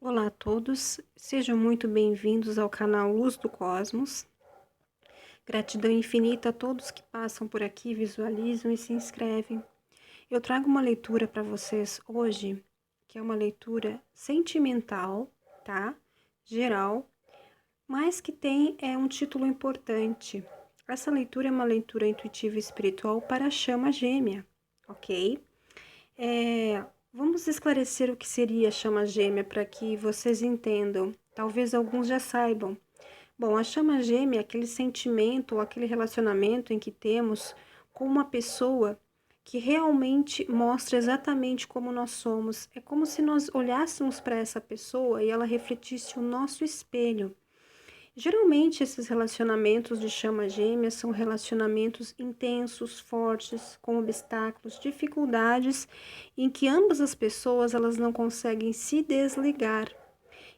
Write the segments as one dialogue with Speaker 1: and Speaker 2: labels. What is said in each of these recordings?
Speaker 1: Olá a todos, sejam muito bem-vindos ao canal Luz do Cosmos. Gratidão infinita a todos que passam por aqui, visualizam e se inscrevem. Eu trago uma leitura para vocês hoje, que é uma leitura sentimental, tá? Geral, mas que tem um título importante. Essa leitura é uma leitura intuitiva e espiritual para a chama gêmea, ok? Vamos esclarecer o que seria a chama gêmea para que vocês entendam. Talvez alguns já saibam. Bom, a chama gêmea é aquele sentimento ou aquele relacionamento em que temos com uma pessoa que realmente mostra exatamente como nós somos. É como se nós olhássemos para essa pessoa e ela refletisse o nosso espelho. Geralmente, esses relacionamentos de chama gêmea são relacionamentos intensos, fortes, com obstáculos, dificuldades, em que ambas as pessoas elas não conseguem se desligar.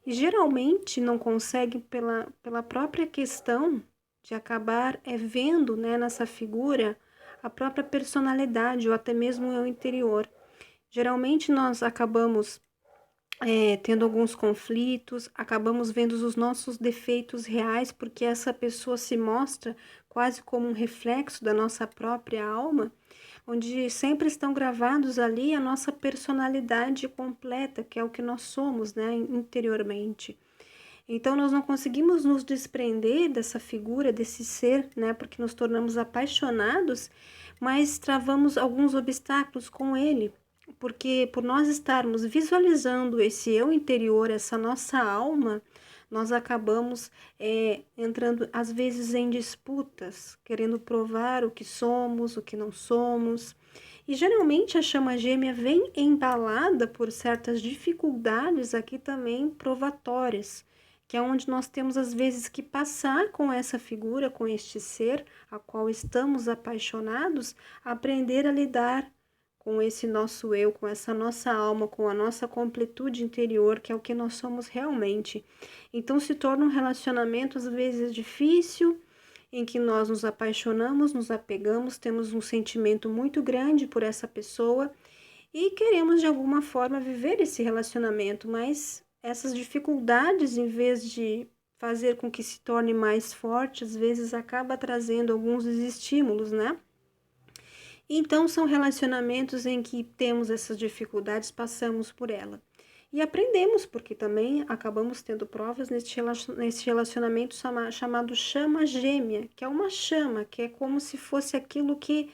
Speaker 1: E geralmente não conseguem pela própria questão de acabar vendo, né, nessa figura a própria personalidade ou até mesmo o interior. Geralmente nós acabamos tendo alguns conflitos, acabamos vendo os nossos defeitos reais, porque essa pessoa se mostra quase como um reflexo da nossa própria alma, onde sempre estão gravados ali a nossa personalidade completa, que é o que nós somos, né, interiormente. Então, nós não conseguimos nos desprender dessa figura, desse ser, né, porque nos tornamos apaixonados, mas travamos alguns obstáculos com ele, porque por nós estarmos visualizando esse eu interior, essa nossa alma, nós acabamos entrando às vezes em disputas, querendo provar o que somos, o que não somos. E geralmente a chama gêmea vem embalada por certas dificuldades aqui também provatórias, que é onde nós temos às vezes que passar com essa figura, com este ser a qual estamos apaixonados, aprender a lidar com esse nosso eu, com essa nossa alma, com a nossa completude interior, que é o que nós somos realmente. Então se torna um relacionamento às vezes difícil, em que nós nos apaixonamos, nos apegamos, temos um sentimento muito grande por essa pessoa e queremos de alguma forma viver esse relacionamento, mas essas dificuldades, em vez de fazer com que se torne mais forte, às vezes acaba trazendo alguns desestímulos, né? Então, são relacionamentos em que temos essas dificuldades, passamos por ela. E aprendemos, porque também acabamos tendo provas nesse relacionamento chamado chama gêmea, que é uma chama, que é como se fosse aquilo que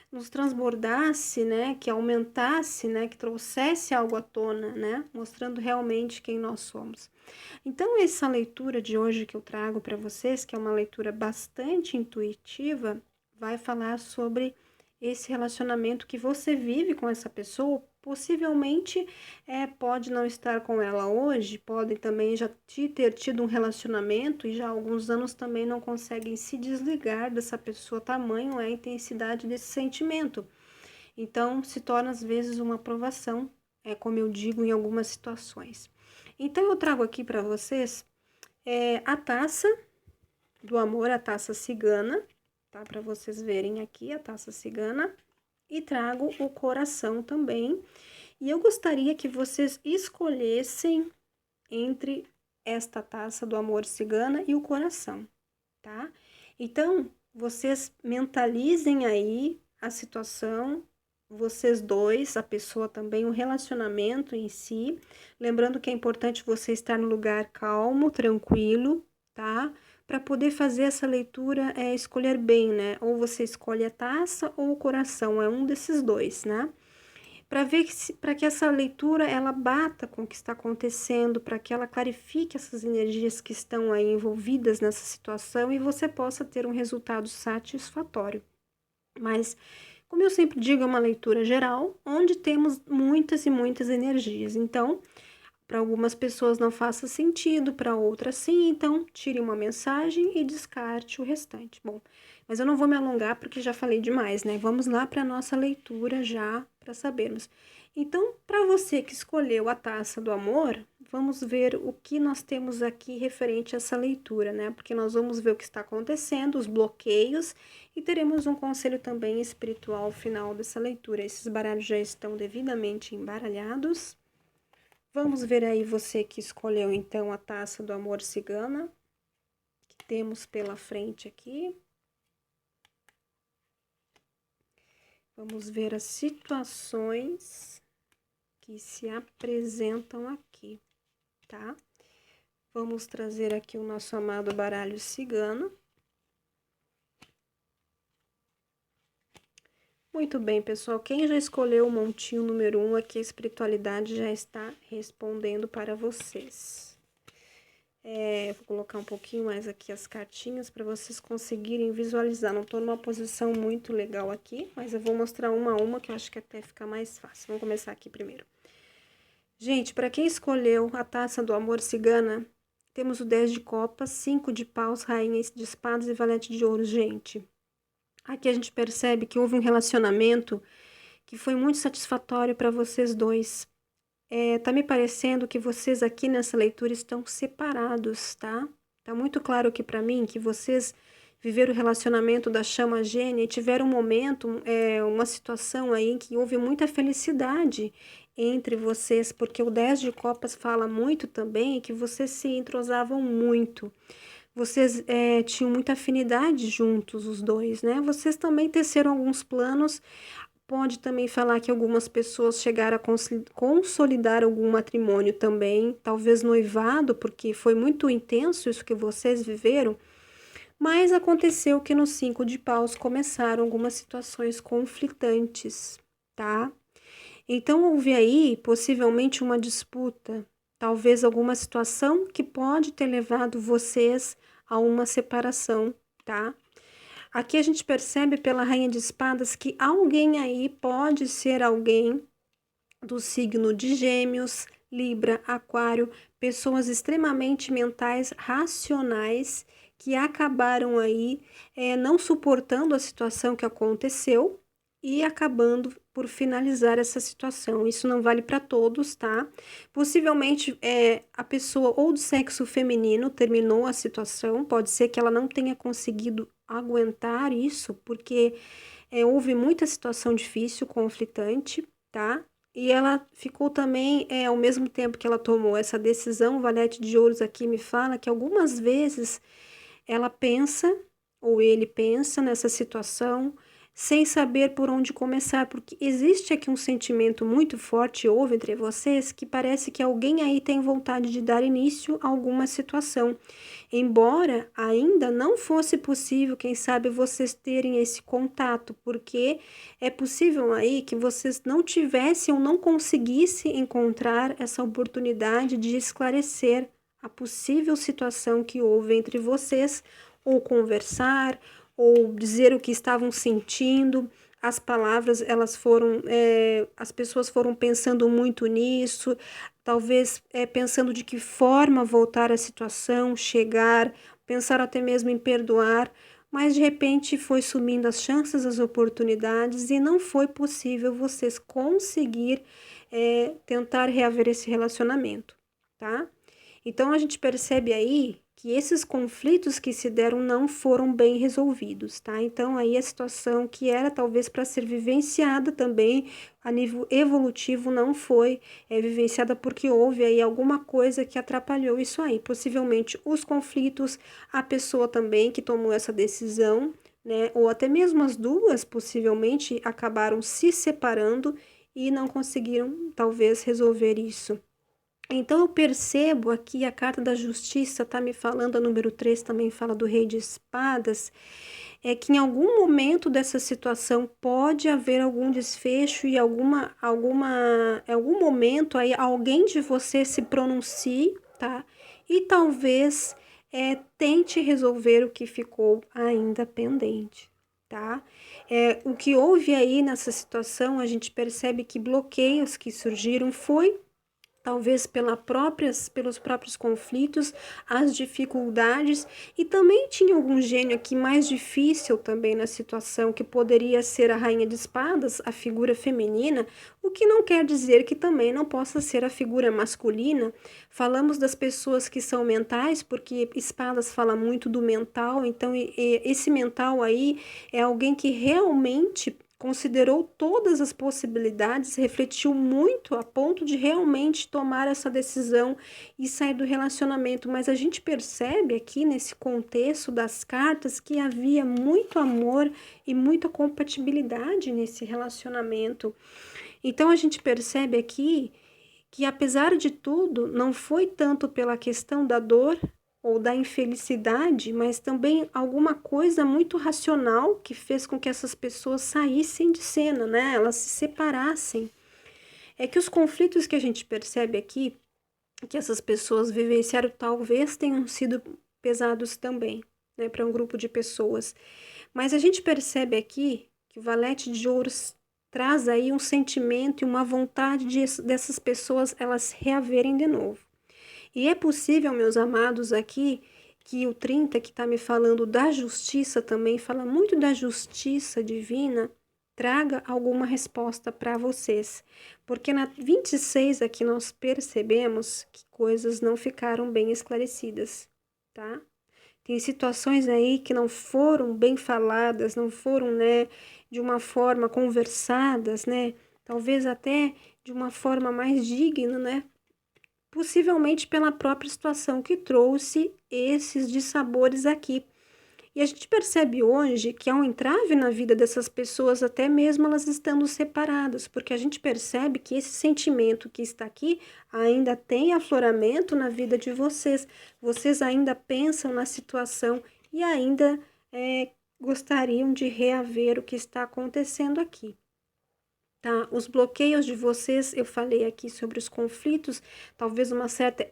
Speaker 1: nos transbordasse, né, que aumentasse, né, que trouxesse algo à tona, né, mostrando realmente quem nós somos. Então, essa leitura de hoje que eu trago para vocês, que é uma leitura bastante intuitiva, vai falar sobre esse relacionamento que você vive com essa pessoa. Possivelmente pode não estar com ela hoje, pode também já ter tido um relacionamento e já há alguns anos também não conseguem se desligar dessa pessoa, tamanho é a intensidade desse sentimento. Então, se torna às vezes uma provação, como eu digo em algumas situações. Então, eu trago aqui para vocês a taça do amor, a taça cigana, tá? Para vocês verem aqui a taça cigana. E trago o coração também. E eu gostaria que vocês escolhessem entre esta taça do amor cigana e o coração, tá? Então, vocês mentalizem aí a situação, vocês dois, a pessoa também, o relacionamento em si. Lembrando que é importante você estar no lugar calmo, tranquilo, tá? Para poder fazer essa leitura, escolher bem, né? Ou você escolhe a taça ou o coração, é um desses dois, né? Para ver para que essa leitura ela bata com o que está acontecendo, para que ela clarifique essas energias que estão aí envolvidas nessa situação e você possa ter um resultado satisfatório. Mas, como eu sempre digo, é uma leitura geral, onde temos muitas e muitas energias. Então, para algumas pessoas não faça sentido, para outras sim, então tire uma mensagem e descarte o restante. Bom, mas eu não vou me alongar porque já falei demais, né? Vamos lá para a nossa leitura já para sabermos. Então, para você que escolheu a taça do amor, vamos ver o que nós temos aqui referente a essa leitura, né? Porque nós vamos ver o que está acontecendo, os bloqueios e teremos um conselho também espiritual ao final dessa leitura. Esses baralhos já estão devidamente embaralhados. Vamos ver aí você que escolheu então a taça do amor cigana, que temos pela frente aqui. Vamos ver as situações que se apresentam aqui, tá? Vamos trazer aqui o nosso amado baralho cigano. Muito bem, pessoal. Quem já escolheu o montinho número 1, aqui a espiritualidade já está respondendo para vocês. Vou colocar um pouquinho mais aqui as cartinhas para vocês conseguirem visualizar. Não estou numa posição muito legal aqui, mas eu vou mostrar uma a uma que eu acho que até fica mais fácil. Vamos começar aqui primeiro. Gente, para quem escolheu a taça do amor cigana, temos o 10 de copas, 5 de paus, rainha de espadas e valete de ouro, gente. Aqui a gente percebe que houve um relacionamento que foi muito satisfatório para vocês dois. Tá me parecendo que vocês aqui nessa leitura estão separados, tá? Tá muito claro aqui para mim que vocês viveram o relacionamento da chama gêmea e tiveram um momento, uma situação aí em que houve muita felicidade entre vocês, porque o 10 de copas fala muito também que vocês se entrosavam muito. Vocês tinham muita afinidade juntos, os dois, né? Vocês também teceram alguns planos. Pode também falar que algumas pessoas chegaram a consolidar algum matrimônio também, talvez noivado, porque foi muito intenso isso que vocês viveram. Mas aconteceu que no 5 de paus começaram algumas situações conflitantes, tá? Então houve aí possivelmente uma disputa, talvez alguma situação que pode ter levado vocês a uma separação, tá? Aqui a gente percebe pela Rainha de Espadas que alguém aí pode ser alguém do signo de Gêmeos, Libra, Aquário, pessoas extremamente mentais, racionais, que acabaram aí não suportando a situação que aconteceu e acabando por finalizar essa situação. Isso não vale para todos, tá? Possivelmente a pessoa ou do sexo feminino terminou a situação, pode ser que ela não tenha conseguido aguentar isso, porque houve muita situação difícil, conflitante, tá? E ela ficou também, ao mesmo tempo que ela tomou essa decisão, o valete de ouros aqui me fala que algumas vezes ela pensa, ou ele pensa nessa situação, sem saber por onde começar, porque existe aqui um sentimento muito forte, houve entre vocês, que parece que alguém aí tem vontade de dar início a alguma situação. Embora ainda não fosse possível, quem sabe, vocês terem esse contato, porque é possível aí que vocês não tivessem ou não conseguissem encontrar essa oportunidade de esclarecer a possível situação que houve entre vocês, ou conversar, ou dizer o que estavam sentindo. As palavras, elas foram, as pessoas foram pensando muito nisso, talvez pensando de que forma voltar à situação, chegar, pensar até mesmo em perdoar, mas de repente foi sumindo as chances, as oportunidades e não foi possível vocês conseguir tentar reaver esse relacionamento, tá? Então a gente percebe aí que esses conflitos que se deram não foram bem resolvidos, tá? Então aí a situação que era talvez para ser vivenciada também a nível evolutivo não foi vivenciada porque houve aí alguma coisa que atrapalhou isso aí, possivelmente os conflitos, a pessoa também que tomou essa decisão, né? Ou até mesmo as duas possivelmente acabaram se separando e não conseguiram talvez resolver isso. Então, eu percebo aqui a carta da justiça está me falando, a número 3 também fala do rei de espadas, que em algum momento dessa situação pode haver algum desfecho e em algum momento aí alguém de você se pronuncie, tá? E talvez tente resolver o que ficou ainda pendente, tá? O que houve aí nessa situação, a gente percebe que bloqueios que surgiram foi talvez pelos próprios conflitos, as dificuldades, e também tinha algum gênio aqui mais difícil também na situação, que poderia ser a rainha de espadas, a figura feminina, o que não quer dizer que também não possa ser a figura masculina. Falamos das pessoas que são mentais, porque espadas fala muito do mental, então esse mental aí é alguém que realmente considerou todas as possibilidades, refletiu muito a ponto de realmente tomar essa decisão e sair do relacionamento. Mas a gente percebe aqui nesse contexto das cartas que havia muito amor e muita compatibilidade nesse relacionamento. Então a gente percebe aqui que, apesar de tudo, não foi tanto pela questão da dor ou da infelicidade, mas também alguma coisa muito racional que fez com que essas pessoas saíssem de cena, né? Elas se separassem. É que os conflitos que a gente percebe aqui, que essas pessoas vivenciaram, talvez tenham sido pesados também, né, para um grupo de pessoas. Mas a gente percebe aqui que o Valete de Ouros traz aí um sentimento e uma vontade dessas pessoas elas reaverem de novo. E é possível, meus amados, aqui, que o 30 que está me falando da justiça também, fala muito da justiça divina, traga alguma resposta para vocês. Porque na 26 aqui nós percebemos que coisas não ficaram bem esclarecidas, tá? Tem situações aí que não foram bem faladas, não foram, né, de uma forma conversadas, né? Talvez até de uma forma mais digna, né? Possivelmente pela própria situação que trouxe esses dissabores aqui. E a gente percebe hoje que há um entrave na vida dessas pessoas, até mesmo elas estando separadas, porque a gente percebe que esse sentimento que está aqui ainda tem afloramento na vida de vocês. Vocês ainda pensam na situação e ainda gostariam de reaver o que está acontecendo aqui. Tá? Os bloqueios de vocês, eu falei aqui sobre os conflitos, talvez uma certa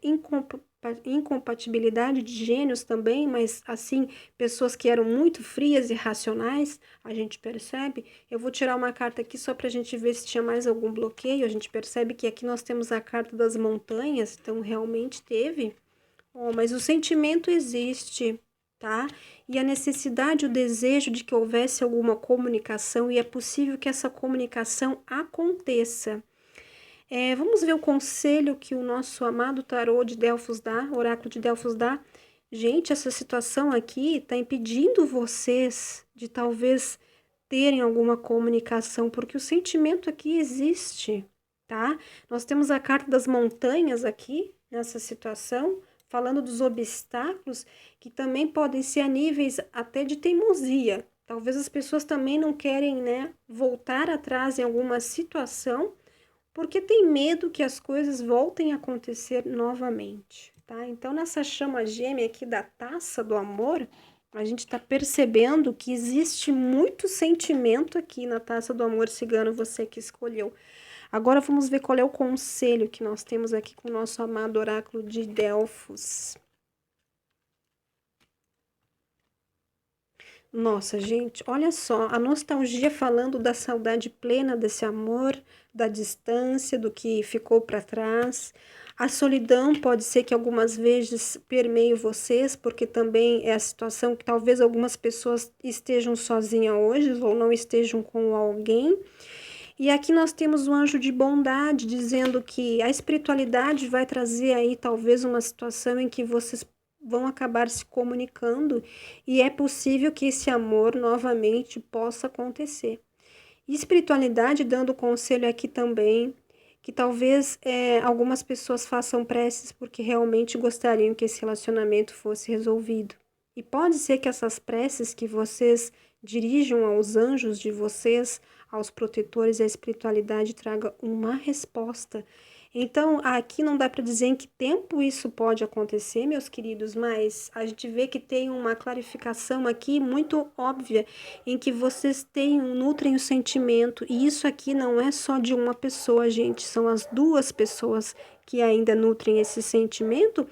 Speaker 1: incompatibilidade de gênios também, mas assim, pessoas que eram muito frias e racionais, a gente percebe. Eu vou tirar uma carta aqui só para a gente ver se tinha mais algum bloqueio. A gente percebe que aqui nós temos a carta das montanhas, então realmente teve. Oh, mas o sentimento existe, tá? E a necessidade, o desejo de que houvesse alguma comunicação, e é possível que essa comunicação aconteça. Vamos ver o conselho que o nosso amado tarô de Delfos dá, oráculo de Delfos dá. Gente, essa situação aqui está impedindo vocês de talvez terem alguma comunicação, porque o sentimento aqui existe, tá? Nós temos a carta das montanhas aqui, nessa situação, falando dos obstáculos que também podem ser a níveis até de teimosia. Talvez as pessoas também não querem, né, voltar atrás em alguma situação, porque tem medo que as coisas voltem a acontecer novamente, tá? Então, nessa chama gêmea aqui da taça do amor, a gente está percebendo que existe muito sentimento aqui na taça do amor cigano, você que escolheu. Agora vamos ver qual é o conselho que nós temos aqui com o nosso amado oráculo de Delfos. Nossa, gente, olha só, a nostalgia falando da saudade plena desse amor, da distância, do que ficou para trás. A solidão pode ser que algumas vezes permeie vocês, porque também é a situação que talvez algumas pessoas estejam sozinhas hoje ou não estejam com alguém. E aqui nós temos o anjo de bondade dizendo que a espiritualidade vai trazer aí talvez uma situação em que vocês vão acabar se comunicando e é possível que esse amor novamente possa acontecer. E espiritualidade dando conselho aqui também, que talvez algumas pessoas façam preces porque realmente gostariam que esse relacionamento fosse resolvido. E pode ser que essas preces que vocês dirijam aos anjos de vocês, aos protetores, a espiritualidade traga uma resposta. Então, aqui não dá para dizer em que tempo isso pode acontecer, meus queridos, mas a gente vê que tem uma clarificação aqui muito óbvia, em que vocês nutrem o sentimento, e isso aqui não é só de uma pessoa, gente, são as duas pessoas que ainda nutrem esse sentimento,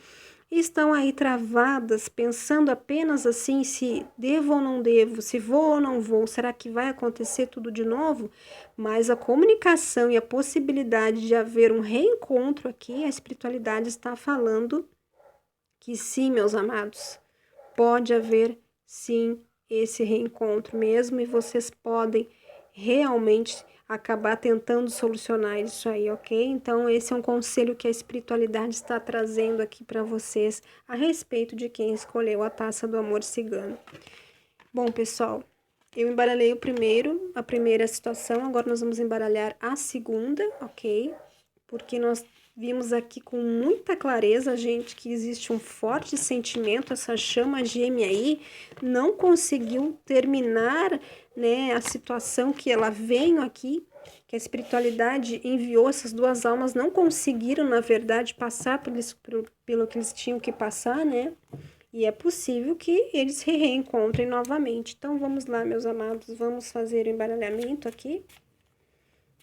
Speaker 1: e estão aí travadas, pensando apenas assim, se devo ou não devo, se vou ou não vou, será que vai acontecer tudo de novo? Mas a comunicação e a possibilidade de haver um reencontro aqui, a espiritualidade está falando que sim, meus amados, pode haver sim esse reencontro mesmo, e vocês podem realmente acabar tentando solucionar isso aí, ok? Então, esse é um conselho que a espiritualidade está trazendo aqui para vocês a respeito de quem escolheu a taça do amor cigano. Bom, pessoal, Eu embaralhei a primeira situação, agora nós vamos embaralhar a segunda, ok? Porque nós vimos aqui com muita clareza, gente, que existe um forte sentimento, essa chama gêmea aí não conseguiu terminar, né, a situação que ela veio aqui, que a espiritualidade enviou, essas duas almas não conseguiram, na verdade, passar pelo que eles tinham que passar, né? E é possível que eles se reencontrem novamente. Então, vamos lá, meus amados, vamos fazer o embaralhamento aqui,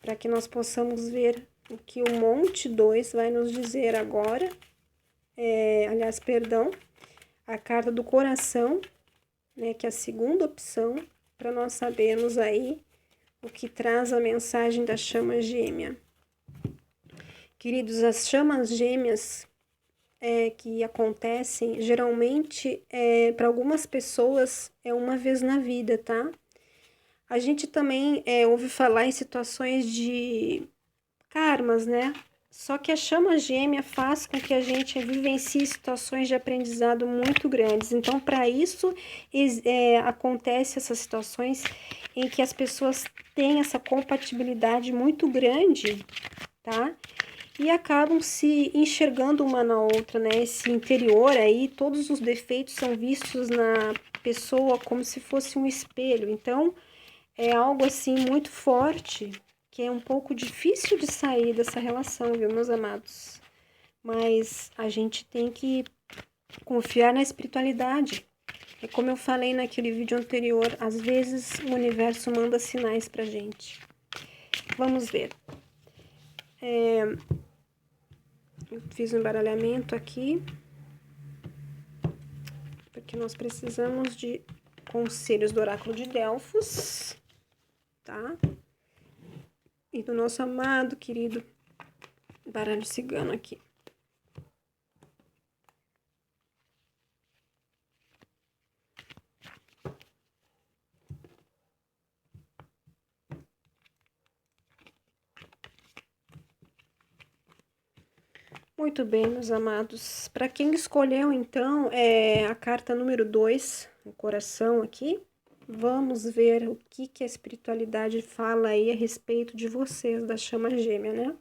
Speaker 1: para que nós possamos ver o que o Monte 2 vai nos dizer agora. Aliás, perdão, a carta do coração, né, que é a segunda opção, para nós sabermos aí o que traz a mensagem da chama gêmea. Queridos, as chamas gêmeas que acontecem, geralmente, para algumas pessoas, é uma vez na vida, tá? A gente também ouve falar em situações de karmas, né? Só que a chama gêmea faz com que a gente vivencie situações de aprendizado muito grandes. Então, para isso, acontece essas situações em que as pessoas têm essa compatibilidade muito grande, tá? E acabam se enxergando uma na outra, né? Esse interior aí, todos os defeitos são vistos na pessoa como se fosse um espelho. Então, é algo assim muito forte, que é um pouco difícil de sair dessa relação, viu, meus amados? Mas a gente tem que confiar na espiritualidade. É como eu falei naquele vídeo anterior, às vezes o universo manda sinais pra gente. Vamos ver. Eu fiz um embaralhamento aqui, porque nós precisamos de conselhos do oráculo de Delfos, tá? E do nosso amado, querido baralho cigano aqui. Muito bem, meus amados. Para quem escolheu, então, a carta número 2, o coração aqui, vamos ver o que a espiritualidade fala aí a respeito de vocês, da chama gêmea, né?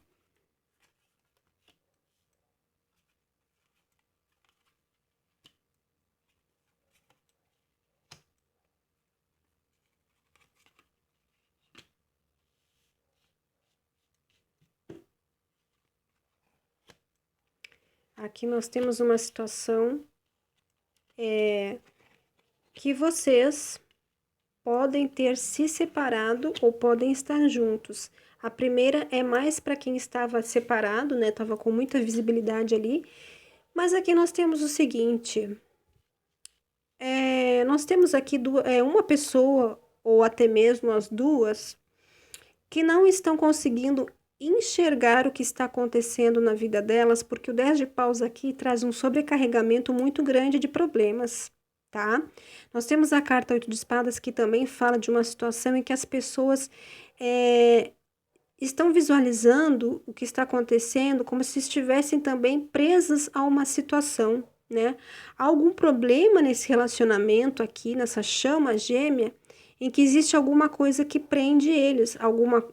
Speaker 1: Aqui nós temos uma situação que vocês podem ter se separado ou podem estar juntos. A primeira é mais para quem estava separado, né? Tava com muita visibilidade ali. Mas aqui nós temos o seguinte: nós temos aqui uma pessoa, ou até mesmo as duas, que não estão conseguindo enxergar o que está acontecendo na vida delas, porque o 10 de paus aqui traz um sobrecarregamento muito grande de problemas, tá? Nós temos a carta 8 de espadas, que também fala de uma situação em que as pessoas estão visualizando o que está acontecendo como se estivessem também presas a uma situação, né? Há algum problema nesse relacionamento aqui, nessa chama gêmea, em que existe alguma coisa que prende eles,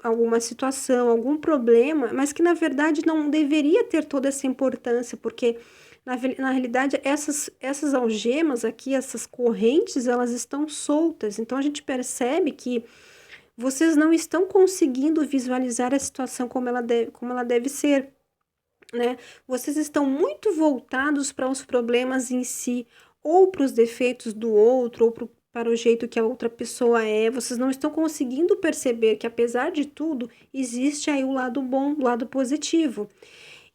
Speaker 1: alguma situação, algum problema, mas que na verdade não deveria ter toda essa importância, porque na realidade essas algemas aqui, essas correntes, elas estão soltas. Então a gente percebe que vocês não estão conseguindo visualizar a situação como ela deve ser, né? Vocês estão muito voltados para os problemas em si, ou para os defeitos do outro, ou para o jeito que a outra pessoa é. Vocês não estão conseguindo perceber que, apesar de tudo, existe aí o lado bom, o lado positivo.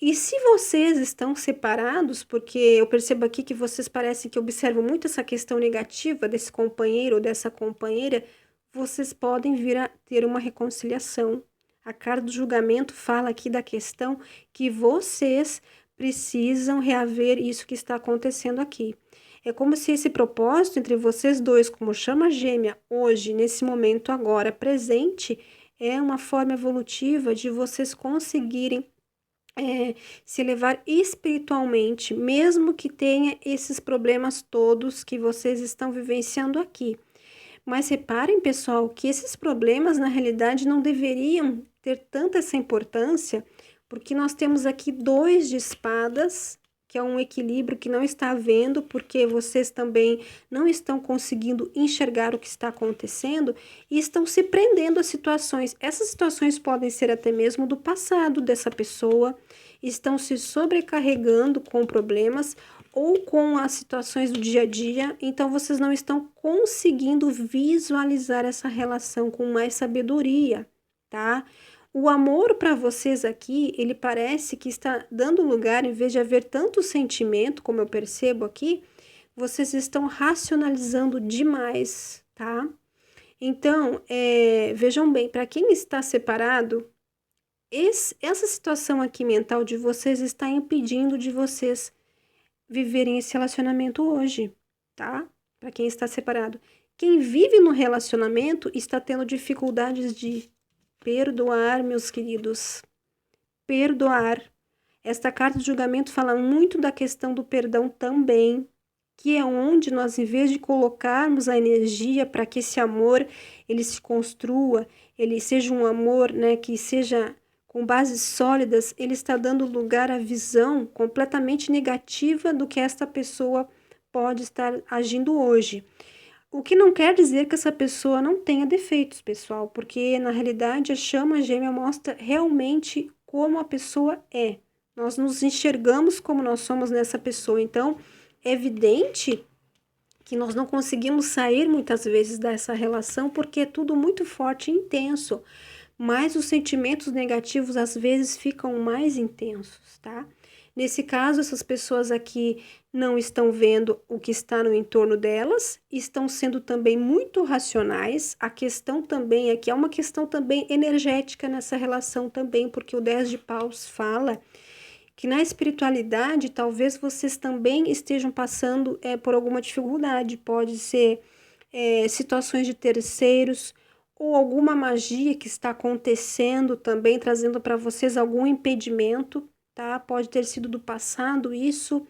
Speaker 1: E se vocês estão separados, porque eu percebo aqui que vocês parecem que observam muito essa questão negativa desse companheiro ou dessa companheira, vocês podem vir a ter uma reconciliação. A carta do julgamento fala aqui da questão que vocês precisam reaver isso que está acontecendo aqui. É como se esse propósito entre vocês dois, como chama gêmea, hoje, nesse momento agora presente, é uma forma evolutiva de vocês conseguirem se elevar espiritualmente, mesmo que tenha esses problemas todos que vocês estão vivenciando aqui. Mas reparem, pessoal, que esses problemas na realidade não deveriam ter tanta essa importância, porque nós temos aqui 2 de espadas, que é um equilíbrio que não está havendo, porque vocês também não estão conseguindo enxergar o que está acontecendo e estão se prendendo a situações. Essas situações podem ser até mesmo do passado dessa pessoa, estão se sobrecarregando com problemas ou com as situações do dia a dia, então vocês não estão conseguindo visualizar essa relação com mais sabedoria, tá? O amor para vocês aqui, ele parece que está dando lugar, em vez de haver tanto sentimento, como eu percebo aqui, vocês estão racionalizando demais, tá? Então, vejam bem, para quem está separado, essa situação aqui mental de vocês está impedindo de vocês viverem esse relacionamento hoje, tá? Para quem está separado. Quem vive no relacionamento está tendo dificuldades de perdoar, meus queridos. Perdoar. Esta carta de julgamento fala muito da questão do perdão também, que é onde nós, em vez de colocarmos a energia para que esse amor ele se construa, ele seja um amor, né, que seja com bases sólidas, ele está dando lugar à visão completamente negativa do que esta pessoa pode estar agindo hoje. O que não quer dizer que essa pessoa não tenha defeitos, pessoal, porque na realidade a chama gêmea mostra realmente como a pessoa é. Nós nos enxergamos como nós somos nessa pessoa, então é evidente que nós não conseguimos sair muitas vezes dessa relação porque é tudo muito forte e intenso, mas os sentimentos negativos às vezes ficam mais intensos, tá? Nesse caso, essas pessoas aqui não estão vendo o que está no entorno delas, estão sendo também muito racionais. A questão também aqui é uma questão também energética nessa relação também, porque o 10 de paus fala que na espiritualidade talvez vocês também estejam passando por alguma dificuldade, pode ser situações de terceiros ou alguma magia que está acontecendo também, trazendo para vocês algum impedimento, tá? Pode ter sido do passado isso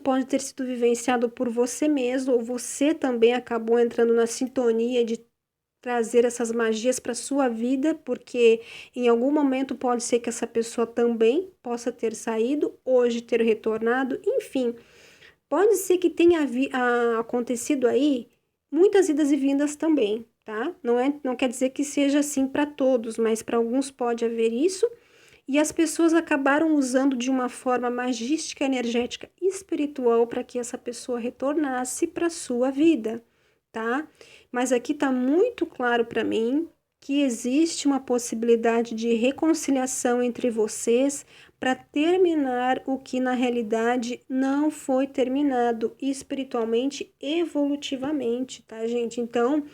Speaker 1: pode ter sido vivenciado por você mesmo, ou você também acabou entrando na sintonia de trazer essas magias para sua vida, porque em algum momento pode ser que essa pessoa também possa ter saído, hoje ter retornado, enfim, pode ser que tenha acontecido aí muitas idas e vindas também, tá? Não quer dizer que seja assim para todos, mas para alguns pode haver isso, e as pessoas acabaram usando de uma forma magística, energética, espiritual para que essa pessoa retornasse para sua vida, tá? Mas aqui tá muito claro para mim que existe uma possibilidade de reconciliação entre vocês para terminar o que na realidade não foi terminado espiritualmente, evolutivamente, tá, gente? Então,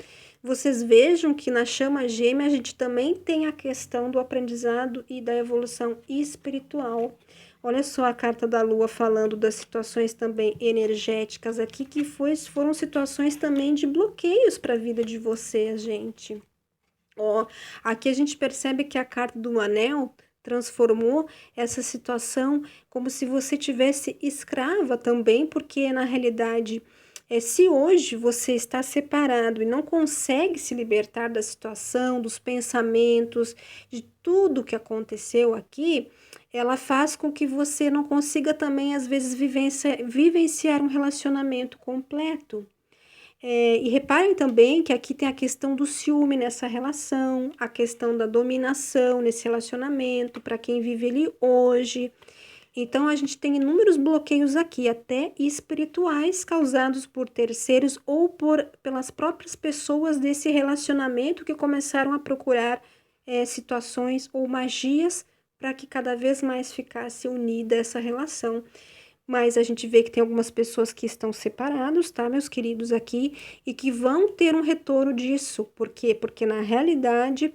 Speaker 1: vocês vejam que na chama gêmea a gente também tem a questão do aprendizado e da evolução espiritual. Olha só a carta da lua falando das situações também energéticas aqui, que foram situações também de bloqueios para a vida de vocês, gente. Ó, aqui a gente percebe que a carta do anel transformou essa situação como se você tivesse escrava também, porque na realidade, se hoje você está separado e não consegue se libertar da situação, dos pensamentos, de tudo que aconteceu aqui, ela faz com que você não consiga também, às vezes, vivenciar um relacionamento completo. E reparem também que aqui tem a questão do ciúme nessa relação, a questão da dominação nesse relacionamento, para quem vive ele hoje. Então, a gente tem inúmeros bloqueios aqui, até espirituais, causados por terceiros ou pelas próprias pessoas desse relacionamento que começaram a procurar situações ou magias para que cada vez mais ficasse unida essa relação. Mas a gente vê que tem algumas pessoas que estão separados, tá, meus queridos, aqui, e que vão ter um retorno disso. Por quê? Porque na realidade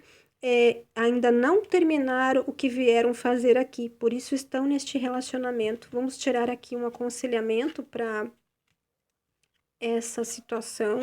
Speaker 1: ainda não terminaram o que vieram fazer aqui, por isso estão neste relacionamento. Vamos tirar aqui um aconselhamento para essa situação.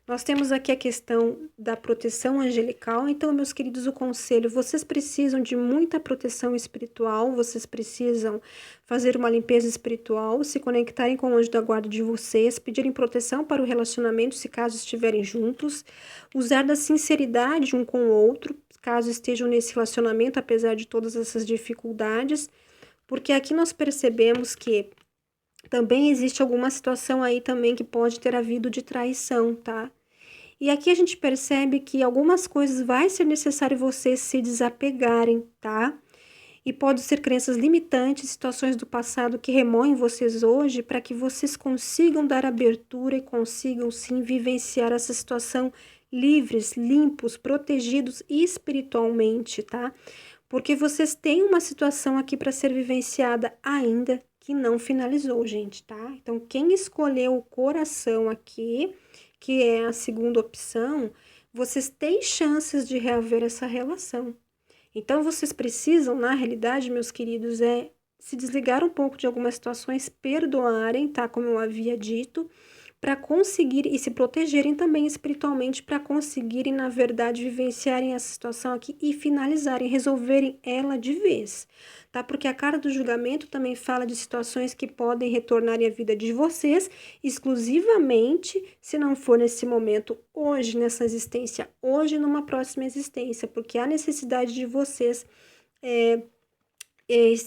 Speaker 1: Nós temos aqui a questão da proteção angelical. Então, meus queridos, o conselho, vocês precisam de muita proteção espiritual, vocês precisam fazer uma limpeza espiritual, se conectarem com o anjo da guarda de vocês, pedirem proteção para o relacionamento, se caso estiverem juntos, usar da sinceridade um com o outro, caso estejam nesse relacionamento, apesar de todas essas dificuldades, porque aqui nós percebemos que também existe alguma situação aí também que pode ter havido de traição, tá? E aqui a gente percebe que algumas coisas vai ser necessário vocês se desapegarem, tá? E pode ser crenças limitantes, situações do passado que remoem vocês hoje para que vocês consigam dar abertura e consigam sim vivenciar essa situação livres, limpos, protegidos espiritualmente, tá? Porque vocês têm uma situação aqui para ser vivenciada ainda que não finalizou, gente, tá? Então, quem escolheu o coração aqui, que é a segunda opção, vocês têm chances de reaver essa relação. Então, vocês precisam, na realidade, meus queridos, se desligar um pouco de algumas situações, perdoarem, tá? Como eu havia dito, para conseguir e se protegerem também espiritualmente, para conseguirem, na verdade, vivenciarem essa situação aqui e finalizarem, resolverem ela de vez, tá? Porque a carta do julgamento também fala de situações que podem retornar à vida de vocês, exclusivamente, se não for nesse momento, hoje, nessa existência, hoje, numa próxima existência, porque há necessidade de vocês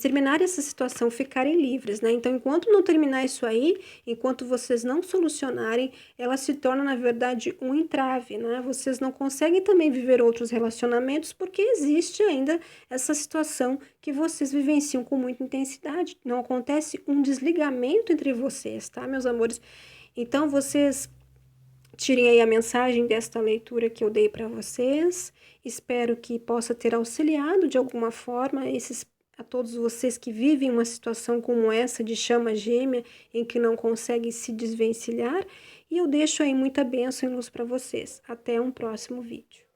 Speaker 1: terminar essa situação, ficarem livres, né? Então, enquanto não terminar isso aí, enquanto vocês não solucionarem, ela se torna, na verdade, um entrave, né? Vocês não conseguem também viver outros relacionamentos porque existe ainda essa situação que vocês vivenciam com muita intensidade. Não acontece um desligamento entre vocês, tá, meus amores? Então, vocês tirem aí a mensagem desta leitura que eu dei para vocês. Espero que possa ter auxiliado de alguma forma a todos vocês que vivem uma situação como essa de chama gêmea, em que não conseguem se desvencilhar, e eu deixo aí muita bênção e luz para vocês. Até um próximo vídeo.